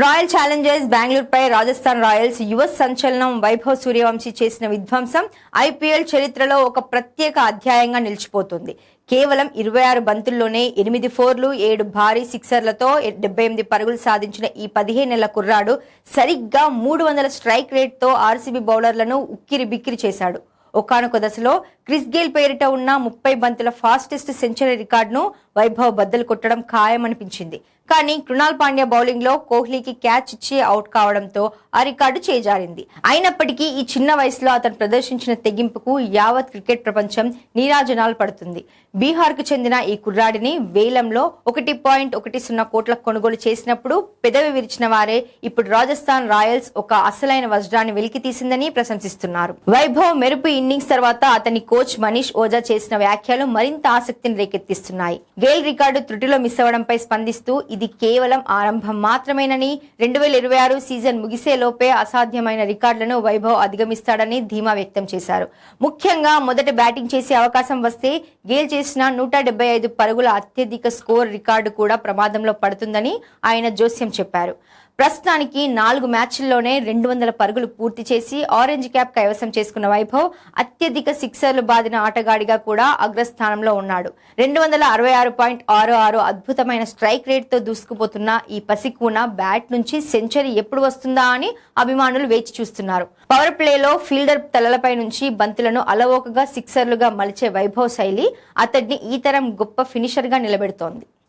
Royal Challengers బెంగళూరుపై Rajasthan Royals యువ సంచలనం వైభవ్ సూర్యవంశీ చేసిన విధ్వంసం ఐపీఎల్ చరిత్రలో ఒక ప్రత్యేక అధ్యాయంగా నిలిచిపోతుంది. కేవలం 26 బంతుల్లోనే 8 ఫోర్లు 7 భారీ సిక్సర్లతో 78 పరుగులు సాధించిన ఈ 15 ఏళ్ల కుర్రాడు సరిగ్గా 300 స్ట్రైక్ రేట్తో ఆర్సీబీ బౌలర్లను ఉక్కిరి బిక్కిరి చేశాడు. ఒకానొక దశలో క్రిస్ గేల్ పేరిట ఉన్న 30 బంతుల ఫాస్టెస్ట్ సెంచరీ రికార్డును వైభవ్ బద్దలు కొట్టడం ఖాయమనిపించింది. కానీ కృణాల్ పాండ్యా బౌలింగ్ లో కోహ్లీకి క్యాచ్ ఇచ్చి అవుట్ కావడంతో ఆ రికార్డు చేజారింది. అయినప్పటికీ ఈ చిన్న వయసులో అతను ప్రదర్శించిన తెగింపుకు యావత్ క్రికెట్ ప్రపంచం నీరాజనాలు పడుతుంది. బీహార్ కు చెందిన ఈ కుర్రాడిని వేలంలో 1.10 కోట్ల కొనుగోలు చేసినప్పుడు పెదవి విరిచిన వారే ఇప్పుడు రాజస్థాన్ రాయల్స్ ఒక అసలైన వజ్రాన్ని వెలికి తీసిందని ప్రశంసిస్తున్నారు. వైభవ్ మెరుపు ఇన్నింగ్స్ తర్వాత అతని కోచ్ మనీష్ ఓజా చేసిన వ్యాఖ్యలు మరింత ఆసక్తిని రేకెత్తిస్తున్నాయి. గేల్ రికార్డు త్రుటిలో మిస్ అవ్వడంపై స్పందిస్తూ ఇది కేవలం ఆరంభం మాత్రమేనని 2026 సీజన్ ముగిసే లోపే అసాధ్యమైన రికార్డులను వైభవ్ అధిగమిస్తాడని ధీమా వ్యక్తం చేశారు. ముఖ్యంగా మొదట బ్యాటింగ్ చేసే అవకాశం వస్తే గేల్ చేసిన 175 పరుగుల అత్యధిక స్కోర్ రికార్డు కూడా ప్రమాదంలో పడుతుందని ఆయన జోస్యం చెప్పారు. ప్రస్తుతానికి 4 మ్యాచ్ల్లోనే 200 పరుగులు పూర్తి చేసి ఆరెంజ్ క్యాప్ కైవసం చేసుకున్న వైభవ్ అత్యధిక సిక్సర్లు బాదిన ఆటగాడిగా కూడా అగ్రస్థానంలో ఉన్నాడు. 266.66 అద్భుతమైన స్ట్రైక్ రేట్ తో దూసుకుపోతున్న ఈ పసికూన బ్యాట్ నుంచి సెంచరీ ఎప్పుడు వస్తుందా అని అభిమానులు వేచి చూస్తున్నారు. పవర్ ప్లేలో ఫీల్డర్ తలలపై నుంచి బంతులను అలవోకగా సిక్సర్లుగా మలిచే వైభవ్ శైలి అతడిని ఈ తరం గొప్ప ఫినిషర్ గా నిలబెడుతోంది.